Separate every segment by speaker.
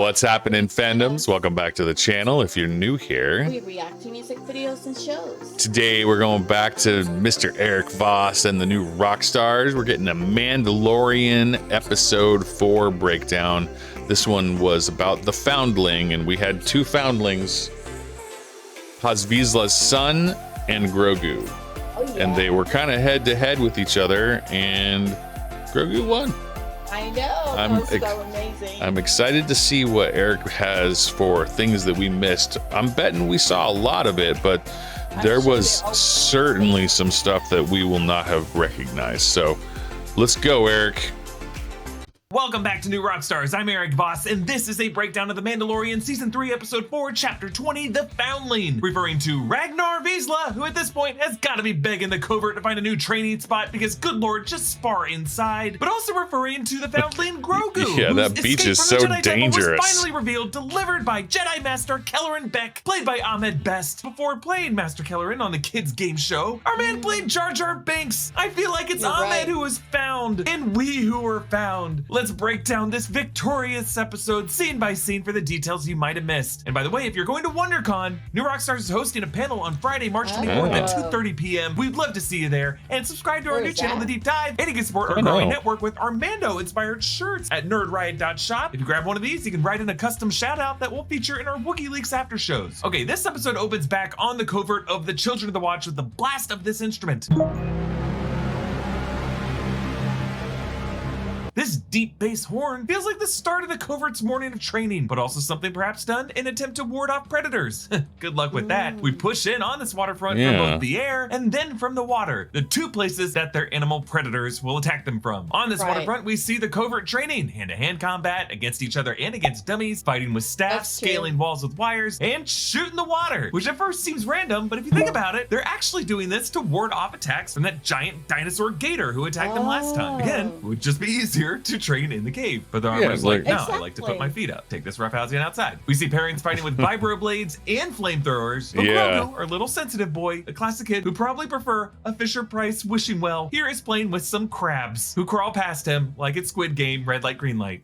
Speaker 1: What's happening, fandoms? Welcome back to the channel. If you're new here,
Speaker 2: We react to music videos and shows.
Speaker 1: today we're going back to Mr. Eric Voss and the new Rockstars. We're getting a Mandalorian episode 4 breakdown. This one was about the foundling, and we had two foundlings, Hazvizla's son and Grogu.
Speaker 2: Oh, yeah.
Speaker 1: And they were kind of head to head with each other, and Grogu won.
Speaker 2: I know. That was so amazing.
Speaker 1: I'm excited to see what Eric has for things that we missed. I'm betting we saw a lot of it, but there was certainly some stuff that we will not have recognized. So let's go, Eric.
Speaker 3: Welcome back to New Rockstars. I'm Eric Voss, and this is a breakdown of The Mandalorian Season 3, Episode 4, Chapter 20, The Foundling, referring to Ragnar Vizsla, who at this point has got to be begging the covert to find a new training spot because, good lord, just spar inside. But also referring to the foundling Grogu,
Speaker 1: Yeah, that
Speaker 3: whose
Speaker 1: beach
Speaker 3: escape
Speaker 1: is
Speaker 3: from the
Speaker 1: so
Speaker 3: Jedi Temple
Speaker 1: dangerous.
Speaker 3: was finally revealed, delivered by Jedi Master Kelleran Beck, played by Ahmed Best. Before playing Master Kelleran on the kids' game show, our man played Jar Jar Binks. I feel like it's
Speaker 2: You're
Speaker 3: Ahmed
Speaker 2: right.
Speaker 3: who was found, and we who were found. Let's break down this victorious episode scene by scene for the details you might have missed. And by the way, if you're going to WonderCon, New Rockstars is hosting a panel on Friday, March 24th at 2:30 p.m. We'd love to see you there. And subscribe to our
Speaker 2: Where
Speaker 3: new
Speaker 2: is
Speaker 3: channel,
Speaker 2: that?
Speaker 3: The Deep Dive, and you can support our
Speaker 1: I know.
Speaker 3: growing network with Armando-inspired shirts at nerdriot.shop. If you grab one of these, you can write in a custom shout-out that will feature in our Wookiee Leaks after shows. Okay, this episode opens back on the covert of the Children of the Watch with the blast of this instrument. This deep bass horn feels like the start of the covert's morning of training, but also something perhaps done in an attempt to ward off predators. Good luck with that. We push in on this waterfront from
Speaker 1: Yeah.
Speaker 3: both the air and then from the water, the two places that their animal predators will attack them from. On this
Speaker 2: Right.
Speaker 3: waterfront, we see the covert training, hand-to-hand combat against each other and against dummies, fighting with staffs,
Speaker 2: That's true.
Speaker 3: scaling walls with wires, and shooting the water, which at first seems random, but if you think about it, they're actually doing this to ward off attacks from that giant dinosaur gator who attacked them last time. Again, it would just be easier to train in the cave. But the armor's like, no, I like to put my feet up. Take this roughhousing outside. We see pairings fighting with vibro blades and flamethrowers. But
Speaker 1: Yeah.
Speaker 3: Grogu, our little sensitive boy, a classic kid who probably prefer a Fisher-Price wishing well, here is playing with some crabs who crawl past him like it's Squid Game, red light, green light.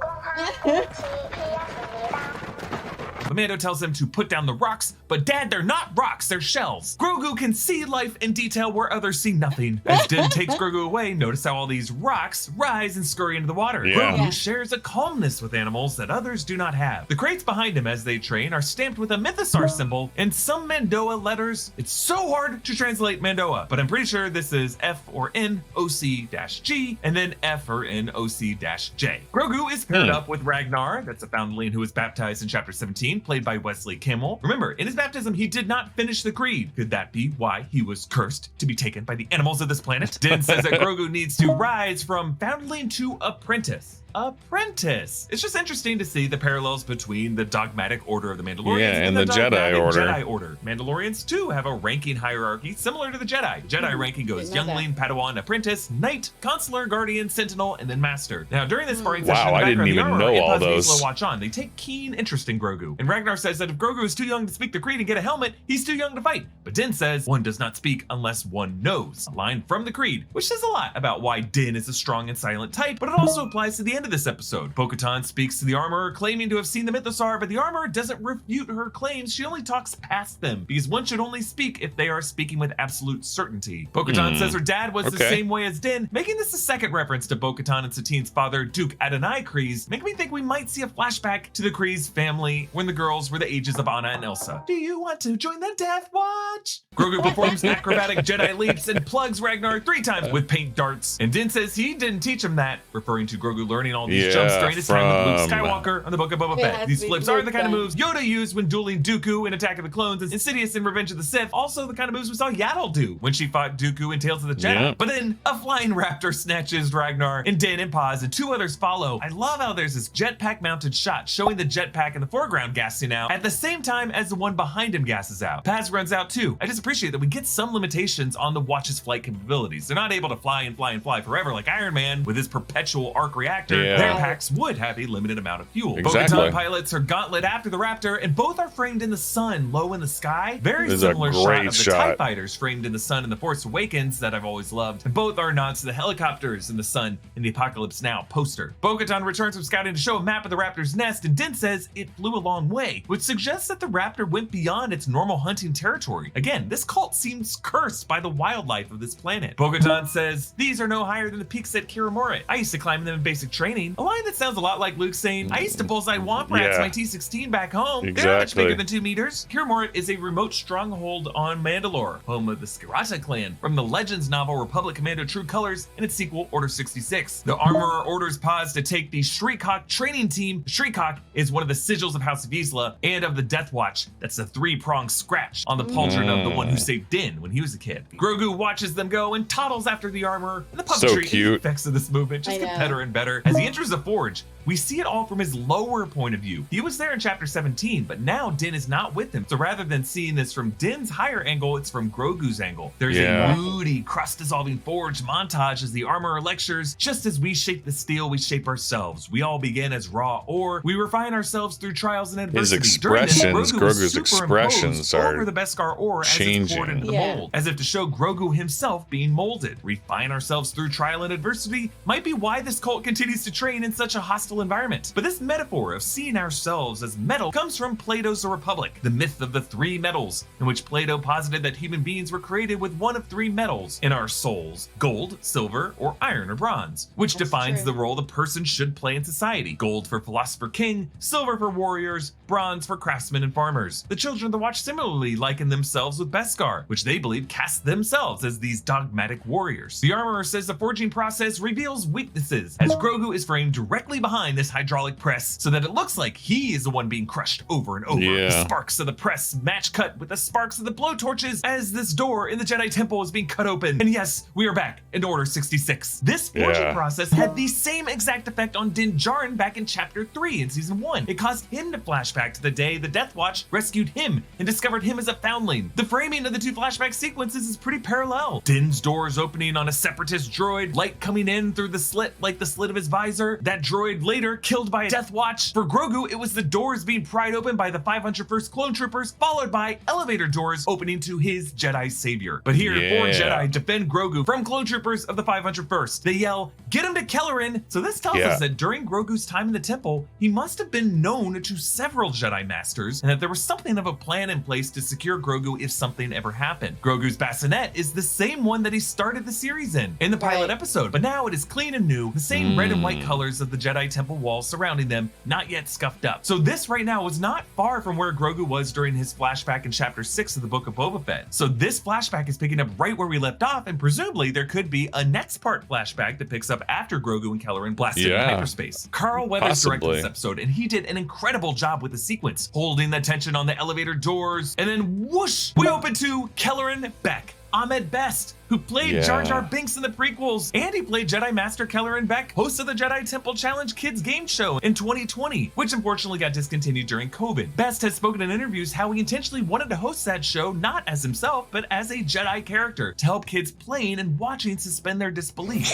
Speaker 3: Mando tells him to put down the rocks, but Dad, they're not rocks, they're shells. Grogu can see life in detail where others see nothing. As Din takes Grogu away, notice how all these rocks rise and scurry into the water.
Speaker 1: Yeah.
Speaker 3: Grogu
Speaker 2: Yeah.
Speaker 3: shares a calmness with animals that others do not have. The crates behind him as they train are stamped with a Mythosaur symbol and some Mandoa letters. It's so hard to translate Mandoa, but I'm pretty sure this is F or N OC-G and then F or N OC-J. Grogu is paired up with Ragnar, that's a foundling who was baptized in chapter 17, played by Wesley Kimmel. Remember, in his baptism, he did not finish the creed. Could that be why he was cursed to be taken by the animals of this planet? Din says that Grogu needs to rise from foundling to apprentice. Apprentice. It's just interesting to see the parallels between the dogmatic order of the Mandalorians
Speaker 1: Yeah, and the Jedi
Speaker 3: dogmatic
Speaker 1: order.
Speaker 3: Jedi order. Mandalorians too have a ranking hierarchy similar to the Jedi. Jedi ranking goes
Speaker 2: Didn't know
Speaker 3: youngling, Padawan, apprentice, knight, consular, guardian, sentinel, and then master. Now during this sparring
Speaker 1: Wow,
Speaker 3: session, in the
Speaker 1: I didn't
Speaker 3: background, the
Speaker 1: even
Speaker 3: armor
Speaker 1: know
Speaker 3: and
Speaker 1: all
Speaker 3: Paz
Speaker 1: those.
Speaker 3: Vizsla watch on. They take keen interest in Grogu. And Ragnar says that if Grogu is too young to speak the creed and get a helmet, he's too young to fight. But Din says one does not speak unless one knows. A line from the creed, which says a lot about why Din is a strong and silent type, but it also applies to the end of this episode. Bo-Katan speaks to the armorer, claiming to have seen the Mythosaur, but the armorer doesn't refute her claims. She only talks past them, because one should only speak if they are speaking with absolute certainty. Bo-Katan says her dad was the
Speaker 1: Okay.
Speaker 3: same way as Din, making this the second reference to Bo-Katan and Satine's father, Duke Adonai Kryze, making me think we might see a flashback to the Kryze family when the girls were the ages of Anna and Elsa. Do you want to join the Death Watch? Grogu performs acrobatic Jedi leaps and plugs Ragnar 3 times with paint darts. And Din says he didn't teach him that, referring to Grogu learning all these jumps during his time with Luke Skywalker on the Book of Boba
Speaker 2: It
Speaker 3: Fett.
Speaker 2: has
Speaker 3: These
Speaker 2: to be
Speaker 3: flips are
Speaker 2: Luke
Speaker 3: the kind of
Speaker 2: then.
Speaker 3: moves Yoda used when dueling Dooku in Attack of the Clones and Insidious in Revenge of the Sith. Also the kind of moves we saw Yaddle do when she fought Dooku in Tales of the Jedi.
Speaker 1: Yeah.
Speaker 3: But then a flying raptor snatches Ragnar, and Din and Paz and 2 others follow. I love how there's this jetpack mounted shot showing the jetpack in the foreground gassing out at the same time as the one behind him gasses out. Paz runs out too. I just appreciate that we get some limitations on the watch's flight capabilities. They're not able to fly and fly and fly forever like Iron Man with his perpetual arc reactor.
Speaker 1: Yeah.
Speaker 3: Their packs would have a limited amount of fuel.
Speaker 1: Exactly.
Speaker 3: Bo-Katan pilots her gauntlet after the Raptor, and both are framed in the sun, low in the sky. Very
Speaker 1: This is a
Speaker 3: similar shot
Speaker 1: great
Speaker 3: of the TIE fighters framed in the sun in The Force Awakens that I've always loved. And both are nods to the helicopters in the sun in the Apocalypse Now poster. Bo-Katan returns from scouting to show a map of the Raptor's nest, and Din says it flew a long way, which suggests that the Raptor went beyond its normal hunting territory. Again, this cult seems cursed by the wildlife of this planet. Bo-Katan says, these are no higher than the peaks at Kiramora. I used to climb them in basic training. A line that sounds a lot like Luke saying, I used to bullseye womp rats my T-16 back home. They're not much bigger than 2 meters. Kiramora is a remote stronghold on Mandalore, home of the Skirata clan, from the Legends novel Republic Commando True Colors and its sequel Order 66. The Armorer orders Paz to take the Shriekhawk training team. Shriekhawk is one of the sigils of House of Vizsla and of the Death Watch. That's the 3-pronged scratch on the pauldron of the one who saved Din when he was a kid. Grogu watches them go and toddles after the armor, and the puppetry and effects of this movement just get better and better. As he enters the forge, we see it all from his lower point of view. He was there in chapter 17, but now Din is not with him. So rather than seeing this from Din's higher angle, it's from Grogu's angle. There's a moody, crust-dissolving forge montage as the armorer lectures, just as we shape the steel, we shape ourselves. We all begin as raw ore. We refine ourselves through trials and adversity.
Speaker 1: His expressions, Grogu's expressions are
Speaker 3: over the Beskar ore
Speaker 1: changing.
Speaker 3: as it's poured into the mold, as if to show Grogu himself being molded. Refine ourselves through trial and adversity might be why this cult continues to train in such a hostile environment. But this metaphor of seeing ourselves as metal comes from Plato's The Republic, the myth of the 3 metals, in which Plato posited that human beings were created with one of 3 metals in our souls: gold, silver, or iron or bronze, which defines the role the person should play in society. Gold for philosopher king, silver for warriors, bronze for craftsmen and farmers. The children of the Watch similarly liken themselves with Beskar, which they believe cast themselves as these dogmatic warriors. The armorer says the forging process reveals weaknesses, as Grogu is framed directly behind this hydraulic press so that it looks like he is the one being crushed over and over. The sparks of the press match cut with the sparks of the blowtorches as this door in the Jedi Temple is being cut open. And yes, we are back in Order 66. This forging process had the same exact effect on Din Djarin back in chapter 3 in season 1. It caused him to flashback to the day the Death Watch rescued him and discovered him as a foundling. The framing of the 2 flashback sequences is pretty parallel. Din's doors opening on a separatist droid, light coming in through the slit like the slit of his visor. That droid later killed by a Death Watch. For Grogu, it was the doors being pried open by the 501st clone troopers, followed by elevator doors opening to his Jedi savior. But here, 4 Jedi defend Grogu from clone troopers of the 501st. They yell, "Get him to Kelleran!" So this tells us that during Grogu's time in the temple, he must have been known to several Jedi masters, and that there was something of a plan in place to secure Grogu if something ever happened. Grogu's bassinet is the same one that he started the series in the pilot episode, but now it is clean and new, the same red and white colors of the Jedi temple walls surrounding them, not yet scuffed up. So this right now was not far from where Grogu was during his flashback in chapter 6 of the Book of Boba Fett. So this flashback is picking up right where we left off, and presumably there could be a next part flashback that picks up after Grogu and Kelleran blasted in hyperspace. Carl Weathers directed this episode, and he did an incredible job with the sequence, holding the tension on the elevator doors, and then whoosh, we open to Kelleran Beck. Ahmed Best, who played Jar Jar Binks in the prequels, and he played Jedi Master Kelleran Beck, host of the Jedi Temple Challenge Kids game show in 2020, which unfortunately got discontinued during COVID. Best has spoken in interviews how he intentionally wanted to host that show not as himself, but as a Jedi character to help kids playing and watching suspend their disbelief.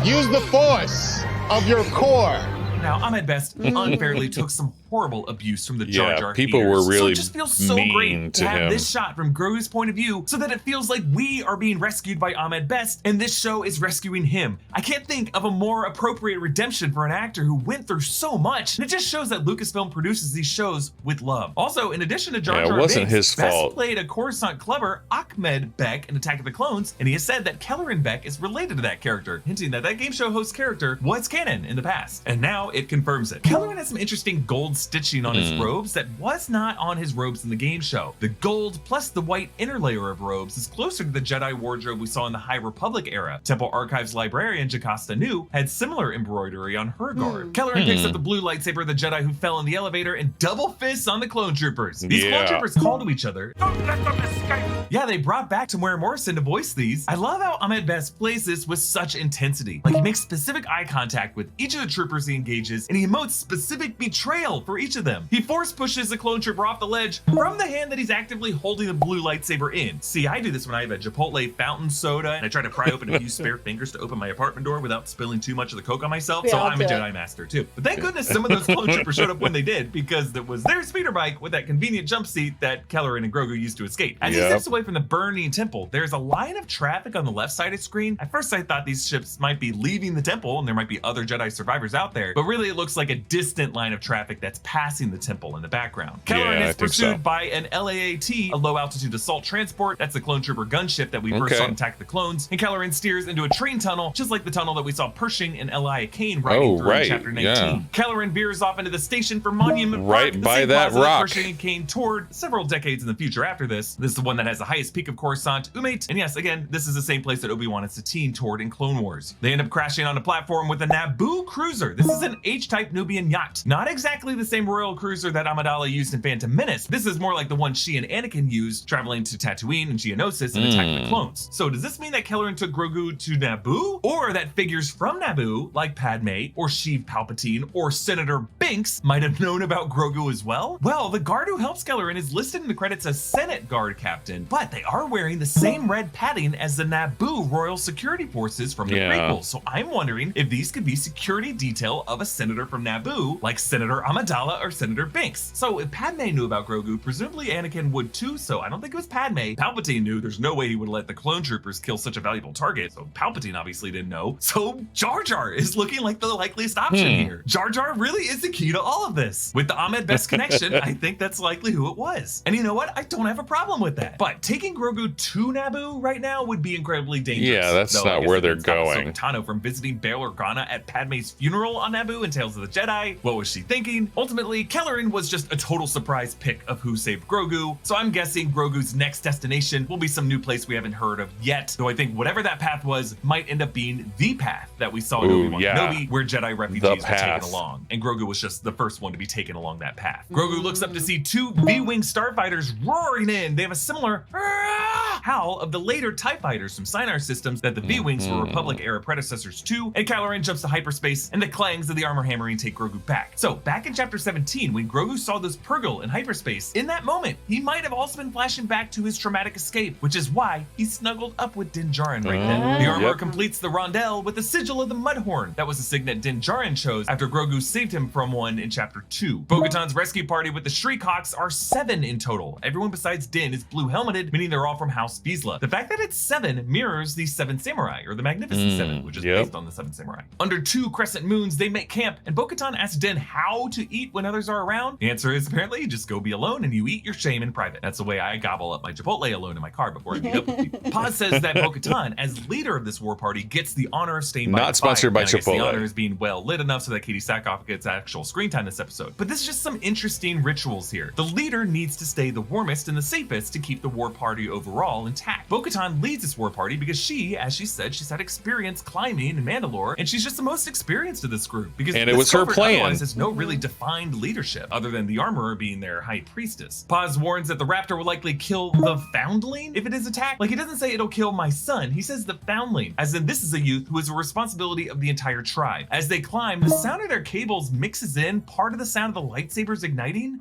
Speaker 4: Use the Force of your core.
Speaker 3: Now, Ahmed Best unfairly took some horrible abuse from the Jar Jar
Speaker 1: people
Speaker 3: haters.
Speaker 1: were really
Speaker 3: so it just feels so great to have
Speaker 1: him.
Speaker 3: this shot from Grogu's point of view so that it feels like we are being rescued by Ahmed Best and this show is rescuing him. I can't think of a more appropriate redemption for an actor who went through so much, and it just shows that Lucasfilm produces these shows with love. Also, in addition to Jar Jar
Speaker 1: it wasn't
Speaker 3: Binks,
Speaker 1: his fault.
Speaker 3: Best played a Coruscant clever Ahmed Beck in Attack of the Clones, and he has said that Kelleran Beck is related to that character, hinting that that game show host character was canon in the past, and now it confirms it. Kelleran has some interesting gold stitching on his robes that was not on his robes in the game show. The gold plus the white inner layer of robes is closer to the Jedi wardrobe we saw in the High Republic era. Temple Archives librarian Jocasta Nu had similar embroidery on her guard. Kelleran picks up the blue lightsaber of the Jedi who fell in the elevator and double fists on the clone troopers. These clone troopers call to each other, "Don't let them escape!" Yeah, they brought back Tamora Morrison to voice these. I love how Ahmed Best plays this with such intensity. Like, he makes specific eye contact with each of the troopers he engages, and he emotes specific betrayal for each of them. He force pushes the clone trooper off the ledge from the hand that he's actively holding the blue lightsaber in. See, I do this when I have a Chipotle fountain soda and I try to pry open a few spare fingers to open my apartment door without spilling too much of the Coke on myself. So I'm a Jedi Master too. But thank goodness some of those clone troopers showed up when they did, because it was their speeder bike with that convenient jump seat that Kelleran and Grogu used to escape. As he steps away from the burning temple, there's a line of traffic on the left side of the screen. At first I thought these ships might be leaving the temple and there might be other Jedi survivors out there, but really it looks like a distant line of traffic that's passing the temple in the background. Kelleran is pursued by an LAAT, a low altitude assault transport. That's the clone trooper gunship that we first saw attack the clones. And Kelleran steers into a train tunnel, just like the tunnel that we saw Pershing and Elia Kane riding through in chapter 19. Kelleran veers off into the station for Monument Park, the
Speaker 1: by
Speaker 3: same
Speaker 1: that
Speaker 3: plaza
Speaker 1: rock.
Speaker 3: Pershing and Kane toured several decades in the future after this. This is the one that has the highest peak of Coruscant, Umate. And yes, again, this is the same place that Obi-Wan and Satine toured in Clone Wars. They end up crashing on a platform with a Naboo cruiser. This is an H-type Nubian yacht. Not exactly the same royal cruiser that Amidala used in Phantom Menace. This is more like the one she and Anakin used traveling to Tatooine and Geonosis and attacking the clones. So does this mean that Kelleran took Grogu to Naboo? Or that figures from Naboo, like Padme or Sheev Palpatine or Senator Binks, might have known about Grogu as well? Well, the guard who helps Kelleran is listed in the credits as Senate Guard Captain, but they are wearing the same red padding as the Naboo Royal Security Forces from the prequels. So I'm wondering if these could be security detail of a senator from Naboo, like Senator Amidala or Senator Binks. So if Padme knew about Grogu, presumably Anakin would too, so I don't think it was Padme. Palpatine knew. There's no way he would let the clone troopers kill such a valuable target, so Palpatine obviously didn't know. So Jar Jar is looking like the likeliest option here. Jar Jar really is the key to all of this. With the Ahmed Best connection, I think that's likely who it was. And you know what? I don't have a problem with that. But taking Grogu to Naboo right now would be incredibly dangerous.
Speaker 1: Yeah, that's not where they're going.
Speaker 3: Tano from visiting Bail Organa at Padme's funeral on Naboo in Tales of the Jedi. What was she thinking? Ultimately, Kelleran was just a total surprise pick of who saved Grogu. So I'm guessing Grogu's next destination will be some new place we haven't heard of yet. Though I think whatever that path was might end up being the path that we saw in Obi-Wan Kenobi, where Jedi refugees were taken along. And Grogu was just the first one to be taken along that path. Grogu looks up to see two V-Wing starfighters roaring in. They have a similar howl of the later TIE fighters from Sinar systems that the V-Wings were Republic-era predecessors to, and Kelleran jumps to hyperspace, and the clangs of the armor hammering take Grogu back. So, back in chapter 17, when Grogu saw this Purgle in hyperspace, in that moment, he might have also been flashing back to his traumatic escape, which is why he snuggled up with Din Djarin right then. The armor completes the rondelle with the sigil of the Mudhorn. That was a signet Din Djarin chose after Grogu saved him from one in chapter 2. Bo-Katan's rescue party with the Shriek-Hawks are 7 in total. Everyone besides Din is blue-helmeted, meaning they're all from House Vizsla. The fact that it's 7 mirrors the 7 Samurai, or the Magnificent 7, which is based on the 7 Samurai. Under 2 crescent moons, they make camp, and Bo-Katan asks Din how to eat when others are around. The answer is apparently you just go be alone and you eat your shame in private. That's the way I gobble up my Chipotle alone in my car before I meet up with people. Paz says that Bo-Katan, as leader of this war party, gets the honor of staying by
Speaker 1: Not sponsored by Chipotle.
Speaker 3: The honor is being well lit enough so that Katie Sackhoff gets actual screen time this episode. But this is just some interesting rituals here. The leader needs to stay the warmest and the safest to keep the war party overall intact. Bo-Katan leads this war party because she, as she said, she's had experience climbing in Mandalore, and she's just the most experienced of this group. Because
Speaker 1: and it was her plan.
Speaker 3: Otherwise has no really defined leadership other than the armorer being their high priestess. Paz warns that the raptor will likely kill the foundling if it is attacked. Like, he doesn't say it'll kill my son, he says the foundling, as in this is a youth who is a responsibility of the entire tribe. As they climb, the sound of their cables mixes in part of the sound of the lightsabers igniting.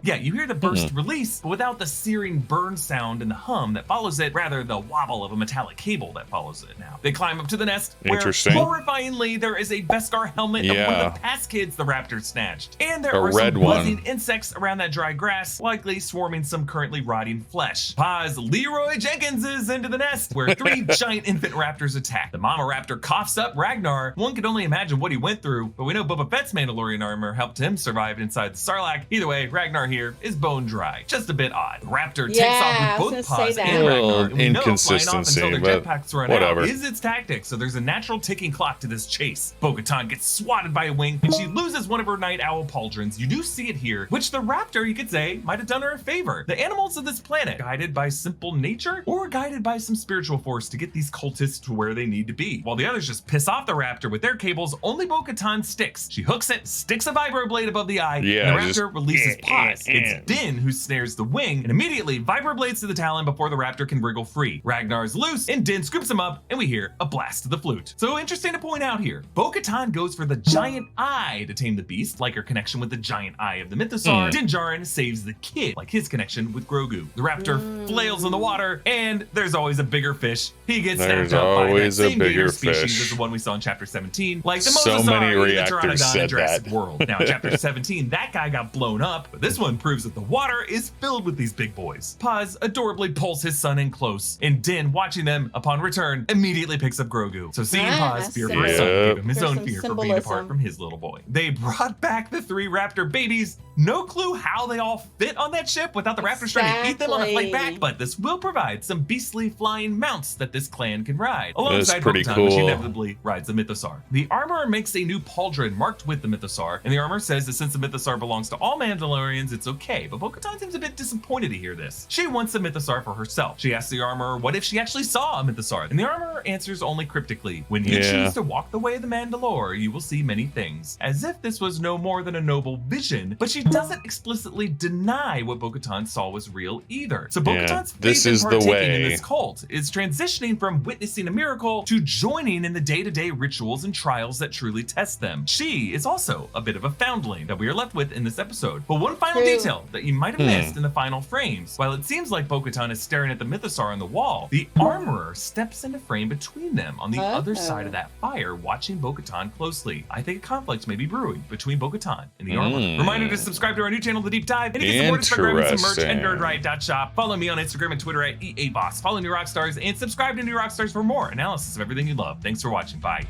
Speaker 3: Yeah, you hear the burst release, but without the searing burn sound and the hum that follows it, rather the wobble of a metallic cable that follows it now. They climb up to the nest, where horrifyingly there is a Beskar helmet of one of the past kids the raptor snatched. And there are some buzzing insects around that dry grass, likely swarming some currently rotting flesh. Paz Leroy Jenkins is into the nest, where 3 giant infant raptors attack. The mama raptor coughs up Ragnar. One could only imagine what he went through, but we know Boba Fett's Mandalorian armor helped him survive inside the Sarlacc. Either way, Ragnar here is bone dry. Just a bit odd. The raptor takes off with both Paz and Ragnar, and we know flying off until their jetpacks run out is its tactic, so there's a natural ticking clock to this chase. Bo-Katan gets swatted by a wing, and she loses one of her night owl pauldrons. You do see it here, which the raptor, you could say, might have done her a favor. The animals of this planet, guided by simple nature, or guided by some spiritual force to get these cultists to where they need to be. While the others just piss off the raptor with their cables, only Bo-Katan sticks. She hooks it, sticks a vibroblade above the eye, and the raptor releases Paz. Yes, it's Din who snares the wing and immediately vibroblades to the talon before the raptor can wriggle free. Ragnar's loose and Din scoops him up and we hear a blast of the flute. So interesting to point out here, Bo-Katan goes for the giant eye to tame the beast, like her connection with the giant eye of the Mythosaur. Din Djarin saves the kid, like his connection with Grogu. The raptor flails in the water and there's always a bigger fish. He gets snapped up by that same gator species as the one we saw in chapter 17, like the
Speaker 1: So many
Speaker 3: Mosasaur, the
Speaker 1: reactors
Speaker 3: Pteranodon
Speaker 1: said
Speaker 3: in Jurassic
Speaker 1: that.
Speaker 3: World. Now in chapter 17, that guy got blown up, but this one proves that the water is filled with these big boys. Paz adorably pulls his son in close, and Din, watching them upon return, immediately picks up Grogu. So seeing Paz fear for his son gave him his own fear for being apart from his little boy. They brought back the 3 raptor babies. No clue how they all fit on that ship without the raptors trying to eat them on the flight back, but this will provide some beastly flying mounts that this clan can ride, alongside Bo-Katan, which inevitably rides the Mythosaur. The armorer makes a new pauldron marked with the Mythosaur, and the armorer says that since the Mythosaur belongs to all Mandalorians, it's okay, but Bo-Katan seems a bit disappointed to hear this. She wants the Mythosaur for herself. She asks the armorer what if she actually saw a Mythosaur, and the armorer answers only cryptically, when you choose to walk the way of the Mandalore, you will see many things, as if this was no more than a noble vision, but she doesn't explicitly deny what Bo-Katan saw was real either. So Bo-Katan's faith in partaking in this cult is transitioning from witnessing a miracle to joining in the day-to-day rituals and trials that truly test them. She is also a bit of a foundling that we are left with in this episode. But one final detail that you might have missed in the final frames, while it seems like Bo-Katan is staring at the Mythosaur on the wall, the armorer steps into frame between them on the other side of that fire, watching Bo-Katan closely. I think a conflict may be brewing between Bo-Katan and the armorer. Reminder to subscribe to our new channel, The Deep Dive, and you can support us by grabbing some merch at nerdriot.shop. Follow me on Instagram and Twitter at EABoss. Follow New Rockstars and subscribe to New Rockstars for more analysis of everything you love. Thanks for watching. Bye.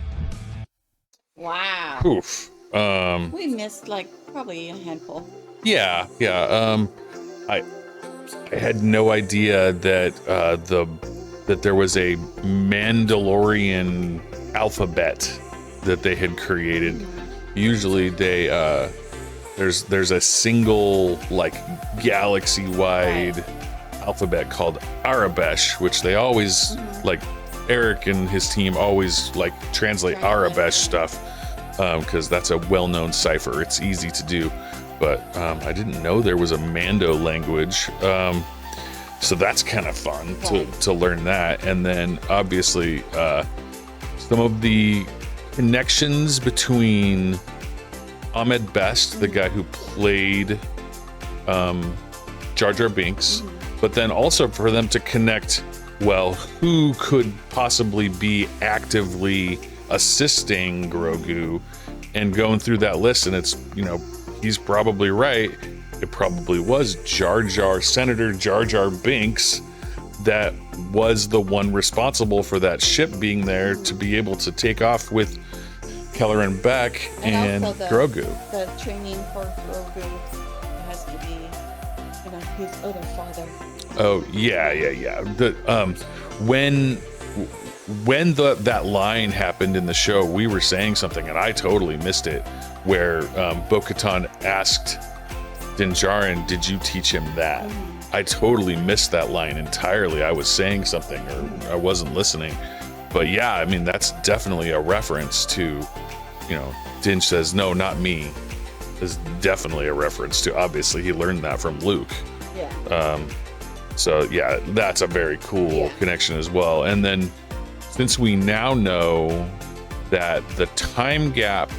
Speaker 2: Wow.
Speaker 1: Oof.
Speaker 2: We missed like probably a handful.
Speaker 1: Yeah. I had no idea that that there was a Mandalorian alphabet that they had created. Usually they there's a single like galaxy-wide alphabet called Arabesh, which they always like Eric and his team always like translate Arabesh stuff because that's a well-known cipher. It's easy to do, but I didn't know there was a Mando language. So that's kind of fun to learn that. And then obviously some of the connections between Ahmed Best, the guy who played Jar Jar Binks, but then also for them to connect, well, who could possibly be actively assisting Grogu, and going through that list, and it's, you know, he's probably right. It probably was Senator Jar Jar Binks that was the one responsible for that ship being there to be able to take off with Keller and Beck and Grogu.
Speaker 2: The training for Grogu has to be, you know, his other father.
Speaker 1: Oh yeah. When that line happened in the show, we were saying something, and I totally missed it, where Bo-Katan asked Din Djarin, "Did you teach him that?" I totally missed that line entirely. I was saying something, or I wasn't listening. But yeah, I mean, that's definitely a reference to, you know, Din says, "No, not me." Is definitely a reference to, obviously he learned that from Luke.
Speaker 2: Yeah.
Speaker 1: So yeah, that's a very cool connection as well. And then since we now know that the time gap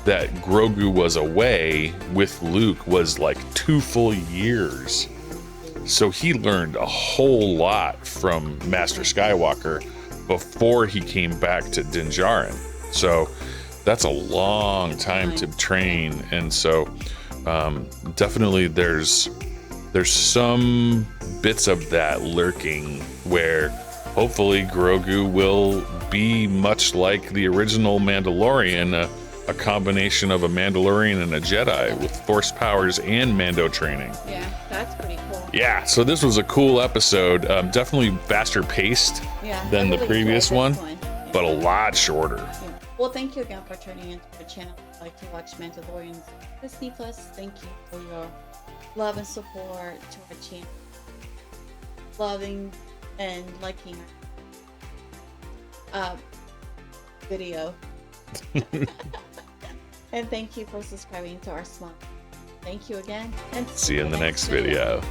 Speaker 1: that Grogu was away with Luke was like 2 full years. So he learned a whole lot from Master Skywalker before he came back to Din Djarin. So that's a long time to train. And so definitely there's some bits of that lurking where hopefully Grogu will be much like the original Mandalorian, a combination of a Mandalorian and a Jedi with Force powers and Mando training.
Speaker 2: Yeah, that's pretty cool.
Speaker 1: Yeah, so this was a cool episode. Definitely faster paced than the previous one, but a lot shorter.
Speaker 2: Yeah. Well, thank you again for turning into the channel. I'd like to watch Mandalorian Disney Plus. Thank you for your love and support to our channel. Loving and liking our video. And thank you for subscribing to our small. Thank you again. And
Speaker 1: See you in the next video.